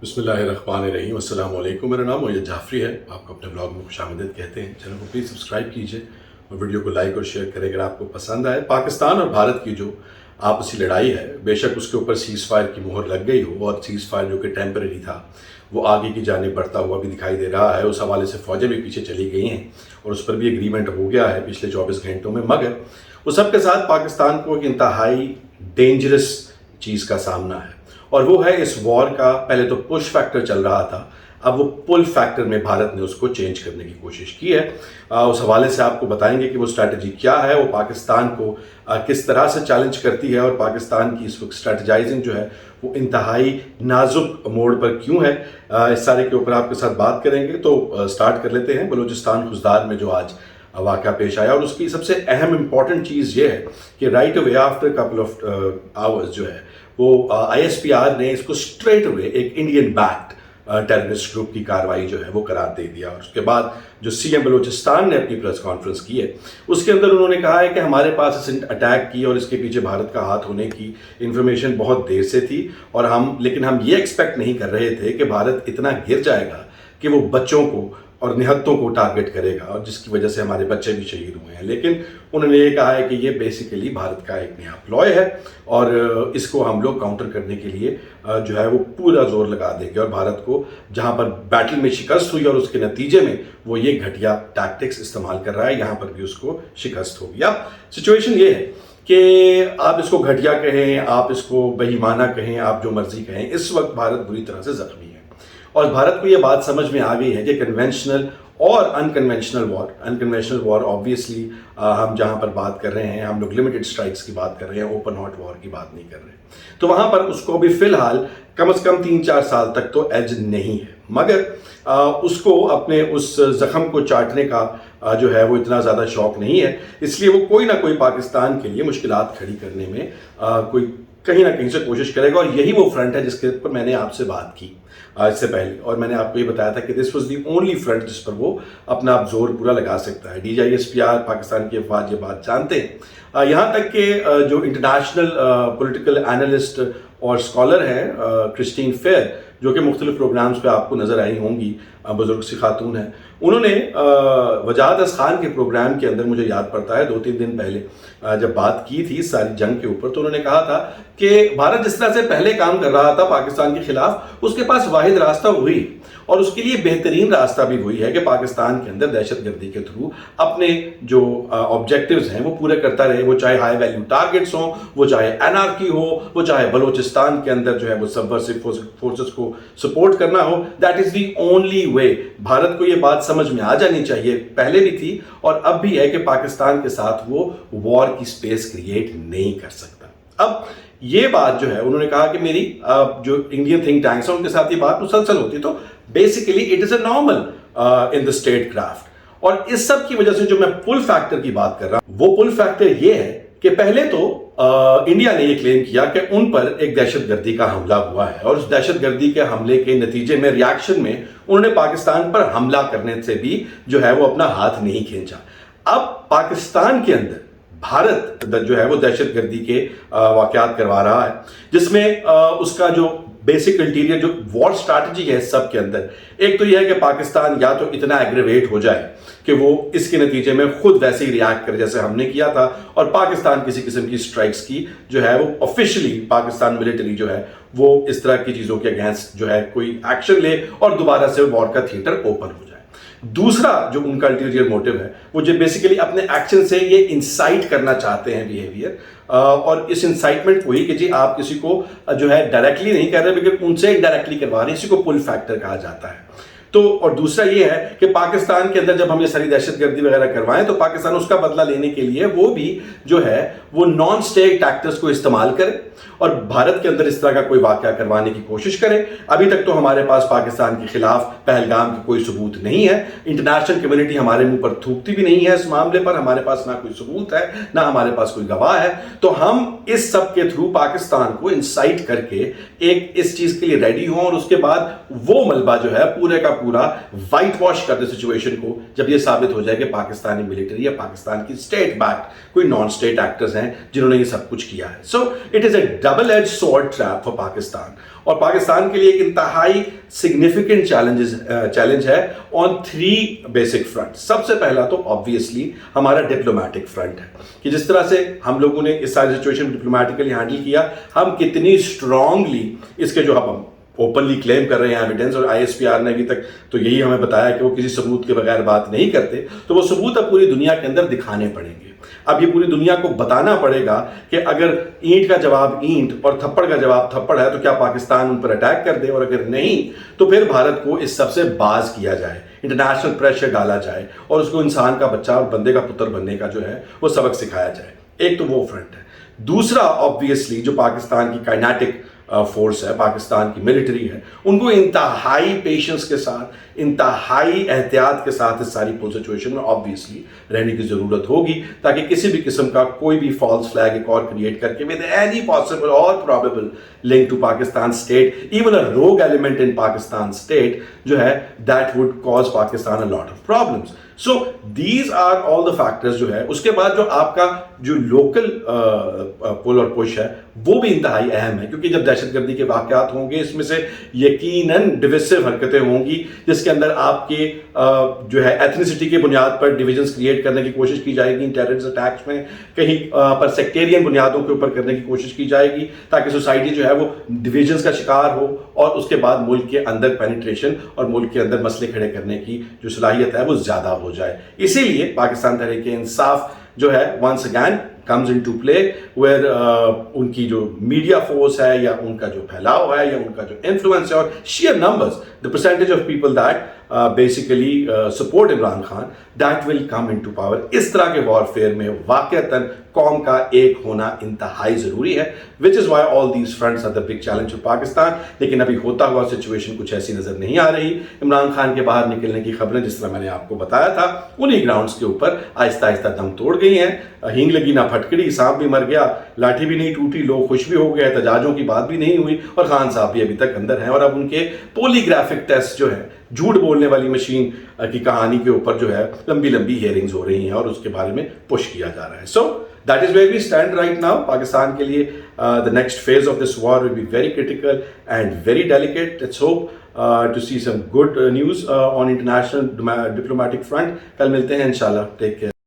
بسم اللہ الرحمن الرحیم، السلام علیکم۔ میرا نام معید جعفری ہے، آپ کو اپنے بلاگ میں خوش آمدید کہتے ہیں۔ چینل کو پلیز سبسکرائب کیجئے اور ویڈیو کو لائک اور شیئر کریں اگر آپ کو پسند آئے۔ پاکستان اور بھارت کی جو آپسی لڑائی ہے، بے شک اس کے اوپر سیز فائر کی مہر لگ گئی ہو، اور سیز فائر جو کہ ٹیمپرری تھا وہ آگے کی جانب بڑھتا ہوا بھی دکھائی دے رہا ہے۔ اس حوالے سے فوجیں بھی پیچھے چلی گئی ہیں اور اس پر بھی ایگریمنٹ ہو گیا ہے پچھلے 24 گھنٹوں میں، مگر اس سب کے ساتھ پاکستان کو ایک انتہائی ڈینجرس چیز کا سامنا ہے، اور وہ ہے اس وار کا پہلے تو پش فیکٹر چل رہا تھا، اب وہ پل فیکٹر میں بھارت نے اس کو چینج کرنے کی کوشش کی ہے۔ اس حوالے سے آپ کو بتائیں گے کہ وہ اسٹریٹجی کیا ہے، وہ پاکستان کو کس طرح سے چیلنج کرتی ہے، اور پاکستان کی اس وقت اسٹریٹجائزنگ جو ہے وہ انتہائی نازک موڑ پر کیوں ہے۔ اس سارے کے اوپر آپ کے ساتھ بات کریں گے، تو سٹارٹ کر لیتے ہیں بلوچستان خزدار میں جو آج واقعہ پیش آیا، اور اس کی سب سے اہم امپورٹنٹ چیز یہ ہے کہ right away after couple of hours جو ہے وہ ISPR نے اس کو اسٹریٹ اوے ایک انڈین بیکڈ ٹیررسٹ گروپ کی کارروائی جو ہے وہ قرار دے دیا۔ اور اس کے بعد جو CM بلوچستان نے اپنی پریس کانفرنس کی ہے، اس کے اندر انہوں نے کہا ہے کہ ہمارے پاس اس اٹیک کی اور اس کے پیچھے بھارت کا ہاتھ ہونے کی انفارمیشن بہت دیر سے تھی، اور لیکن ہم یہ ایکسپیکٹ نہیں کر رہے تھے کہ بھارت اتنا گر جائے گا کہ وہ بچوں کو اور نہتوں کو ٹارگٹ کرے گا، اور جس کی وجہ سے ہمارے بچے بھی شہید ہوئے ہیں۔ لیکن انہوں نے یہ کہا ہے کہ یہ بیسیکلی بھارت کا ایک نیا پلوئے ہے، اور اس کو ہم لوگ کاؤنٹر کرنے کے لیے جو ہے وہ پورا زور لگا دیں گے، اور بھارت کو جہاں پر بیٹل میں شکست ہوئی اور اس کے نتیجے میں وہ یہ گھٹیا ٹیکٹکس استعمال کر رہا ہے، یہاں پر بھی اس کو شکست ہوگی۔ اب سچویشن یہ ہے کہ آپ اس کو گھٹیا کہیں، آپ اس کو بے ایمانہ کہیں، آپ جو مرضی کہیں، اس وقت بھارت بری طرح سے زخمی ہے، اور بھارت کو یہ بات سمجھ میں آ گئی ہے کہ کنونشنل اور انکنونشنل وار آبویسلی ہم جہاں پر بات کر رہے ہیں، ہم لوگ لمیٹڈ اسٹرائکس کی بات کر رہے ہیں، اوپن ہاٹ وار کی بات نہیں کر رہے، تو وہاں پر اس کو بھی فی الحال کم از کم 3-4 سال تک تو ایج نہیں ہے، مگر اس کو اپنے اس زخم کو چاٹنے کا جو ہے وہ اتنا زیادہ شوق نہیں ہے، اس لیے وہ کوئی نہ کوئی پاکستان کے لیے مشکلات کھڑی کرنے میں کوئی کہیں نہ کہیں سے کوشش کرے گا، اور یہی وہ فرنٹ ہے جس کے اوپر میں نے آپ سے بات کی اس سے پہلے، اور میں نے آپ کو یہ بتایا تھا کہ this was the only front جس پر وہ اپنا زور پورا لگا سکتا ہے۔ DGISPR پاکستان کی افواج یہ بات جانتے ہیں، یہاں تک کہ جو انٹرنیشنل پولیٹیکل اینالسٹ اور اسکالر ہیں کرسٹین فیئر، جو کہ مختلف پروگرامز پہ آپ کو نظر آئی ہوں گی، بزرگ سی خاتون ہیں، انہوں نے وجاہت خان کے پروگرام کے اندر مجھے یاد پڑتا ہے 2-3 دن پہلے جب بات کی تھی اس ساری جنگ کے اوپر، تو انہوں نے کہا تھا کہ بھارت جس طرح سے پہلے کام کر رہا تھا پاکستان کے خلاف، اس کے پاس واحد راستہ وہی، اور اس کے لیے بہترین راستہ بھی وہی ہے کہ پاکستان کے اندر دہشت گردی کے تھرو اپنے جو آبجیکٹیوز ہیں وہ پورے کرتا رہے، وہ چاہے ہائی ویلیو ٹارگٹس ہوں، وہ چاہے NRQ ہو، وہ چاہے بلوچستان کے اندر جو ہے وہ سبورسو فورسز کو سپورٹ کرنا ہو۔ That is the only way. Bharat کو یہ بات سمجھ میں آ جانی چاہیے، پہلے بھی تھی اور اب بھی ہے، کہ پاکستان کے ساتھ وہ وار کی سپیس کریٹ نہیں کر سکتا۔ اب یہ بات جو ہے انہوں نے کہا کہ میری جو انڈین تھنک ٹینکس ہیں ان کے ساتھ یہ بات مسلسل ہوتی، تو basically it is a normal in the state craft, اور اس سب کی وجہ سے جو میں پل فیکٹر کی بات کر رہا ہوں، وہ پل فیکٹر یہ ہے کہ پہلے تو انڈیا نے یہ کلیم کیا کہ ان پر ایک دہشت گردی کا حملہ ہوا ہے، اور اس دہشت گردی کے حملے کے نتیجے میں ریاکشن میں انہوں نے پاکستان پر حملہ کرنے سے بھی جو ہے وہ اپنا ہاتھ نہیں کھینچا۔ اب پاکستان کے اندر بھارت جو ہے وہ دہشت گردی کے واقعات کروا رہا ہے، جس میں اس کا جو بیسک انٹیریئر جو وار سٹریٹجی ہے اس سب کے اندر، ایک تو یہ ہے کہ پاکستان یا تو اتنا ایگریویٹ ہو جائے کہ وہ اس کے نتیجے میں خود ویسے ہی ریاکٹ کرے جیسے ہم نے کیا تھا، اور پاکستان کسی قسم کی سٹرائکس کی جو ہے وہ آفیشلی پاکستان ملٹری جو ہے وہ اس طرح کی چیزوں کے اگینسٹ جو ہے کوئی ایکشن لے اور دوبارہ سے وار کا تھیٹر اوپن ہو جائے۔ دوسرا جو ان کا الٹیریئر موٹیو ہے، وہ جو بیسیکلی اپنے ایکشن سے یہ انسائٹ کرنا چاہتے ہیں بیہیویئر، اور اس انسائٹمنٹ وہی کہ جی آپ کسی کو جو ہے ڈائریکٹلی نہیں کر رہے بلکہ ان سے ڈائریکٹلی کروا رہے ہیں، اسی کو پل فیکٹر کہا جاتا ہے۔ تو اور دوسرا یہ ہے کہ پاکستان کے اندر جب ہم یہ ساری دہشت گردی وغیرہ کروائیں تو پاکستان اس کا بدلہ لینے کے لیے وہ بھی جو ہے وہ نان اسٹیٹ ایکٹرز کو استعمال کرے اور بھارت کے اندر اس طرح کا کوئی واقعہ کروانے کی کوشش کرے۔ ابھی تک تو ہمارے پاس پاکستان کے خلاف پہلگام کی کوئی ثبوت نہیں ہے، انٹرنیشنل کمیونٹی ہمارے منہ پر تھوکتی بھی نہیں ہے اس معاملے پر، ہمارے پاس نہ کوئی ثبوت ہے نہ ہمارے پاس کوئی گواہ ہے، تو ہم اس سب کے تھرو پاکستان کو انسائٹ کر کے ایک اس چیز کے لیے ریڈی ہوں، اور اس کے بعد وہ ملبہ جو ہے پورے کا پورا وائٹ واش کر دے سچویشن کو، جب یہ ثابت ہو جائے کہ پاکستانی ملٹری یا پاکستان کی اسٹیٹ بیکڈ کوئی نان اسٹیٹ ایکٹرز ہیں جنہوں نے یہ سب کچھ کیا ہے۔ So it is a double edge sword trap for Pakistan, اور پاکستان کے لیے ایک انتہائی سگنیفیکنٹ چیلنج ہے آن 3 بیسک فرنٹ. سب سے پہلا تو آبویسلی ہمارا ڈپلومیٹک فرنٹ ہے کہ جس طرح سے ہم لوگوں نے اس ساری سچویشن ڈپلومیٹیکلی ہینڈل کیا, ہم کتنی اسٹرانگلی اس کے جو ہم اوپنلی کلیم کر رہے ہیں ایویڈنس, اور آئی ایس پی آر نے ابھی تک تو یہی ہمیں بتایا کہ وہ کسی ثبوت کے بغیر بات نہیں کرتے, تو وہ ثبوت اب پوری دنیا کے اندر دکھانے پڑیں گے. اب یہ پوری دنیا کو بتانا پڑے گا کہ اگر اینٹ کا جواب اینٹ اور تھپڑ کا جواب تھپڑ ہے تو کیا پاکستان ان پر اٹیک کر دے, اور اگر نہیں تو پھر بھارت کو اس سب سے باز کیا جائے, انٹرنیشنل پریشر ڈالا جائے اور اس کو انسان کا بچہ اور بندے کا پتر بننے کا جو ہے وہ سبق سکھایا جائے. ایک تو وہ فرنٹ ہے. دوسرا آبویسلی جو پاکستان کی کائنیٹک فورس ہے, پاکستان کی ملٹری ہے, ان کو انتہائی پیشنس کے ساتھ, انتہائی احتیاط کے ساتھ اس ساری سچویشن میں آبویسلی رہنے کی ضرورت ہوگی, تاکہ کسی بھی قسم کا کوئی بھی فالس فلیگ ایک اور کریٹ کر کے ود اینی پاسبل اور probable link to Pakistan state, even a rogue element in Pakistan state جو ہے, that would cause Pakistan a lot of problems. So these are all the factors جو ہے. اس کے بعد جو آپ کا جو لوکل پول اور پش ہے وہ بھی انتہائی اہم ہے, کیونکہ جب دہشت گردی کے واقعات ہوں گے اس میں سے یقیناً ڈویسو حرکتیں ہوں گی, جس کے اندر آپ کے جو ہے ایتھنیسٹی کے بنیاد پر ڈویژنس کریٹ کرنے کی کوشش کی جائے گی, ٹیررسٹ اٹیکس میں کہیں پر سیکٹیرین بنیادوں کے اوپر کرنے کی کوشش کی جائے گی, تاکہ سوسائٹی جو ہے وہ ڈویژنس کا شکار ہو, اور اس کے بعد ملک کے اندر پینیٹریشن اور ملک کے اندر مسئلے کھڑے کرنے کی جو صلاحیت ہے وہ زیادہ ہو جائے. اسی لیے پاکستان تحریک انصاف جو ہے once again comes into play where ان کی جو میڈیا فورس ہے یا ان کا جو پھیلاؤ ہے یا ان کا جو انفلوئنس ہے اور sheer numbers, the percentage of people that basically support Imran Khan, that will come into power. اس طرح کے وارفیئر میں واقعتاً قوم کا ایک ہونا انتہائی ضروری ہے, which is why all these fronts are the big challenge for Pakistan. لیکن ابھی ہوتا ہوا سچویشن کچھ ایسی نظر نہیں آ رہی. عمران خان کے باہر نکلنے کی خبریں جس طرح میں نے آپ کو بتایا تھا انہی گراؤنڈز کے اوپر آہستہ آہستہ دم توڑ گئی ہیں. ہینگ لگی نہ پھٹکڑی, سانپ بھی مر گیا, لاٹھی بھی نہیں ٹوٹی, لوگ خوش بھی ہو گئے, احتجاجوں کی بات بھی نہیں ہوئی, اور خان صاحب بھی ابھی تک اندر ہیں. اور اب ان کے پولی گرافک ٹیسٹ جو ہے, جھوٹ بولنے والی مشین کی کہانی کے اوپر جو ہے لمبی لمبی ہیئرنگز ہو رہی ہیں اور اس کے بارے میں پش کیا جا رہا ہے. سو that is where we stand right now. Pakistan کے لیے the next phase of this war will be very critical and very delicate. Let's hope to see some good news on international diplomatic front. کل ملتے ہیں انشاءاللہ. Take care.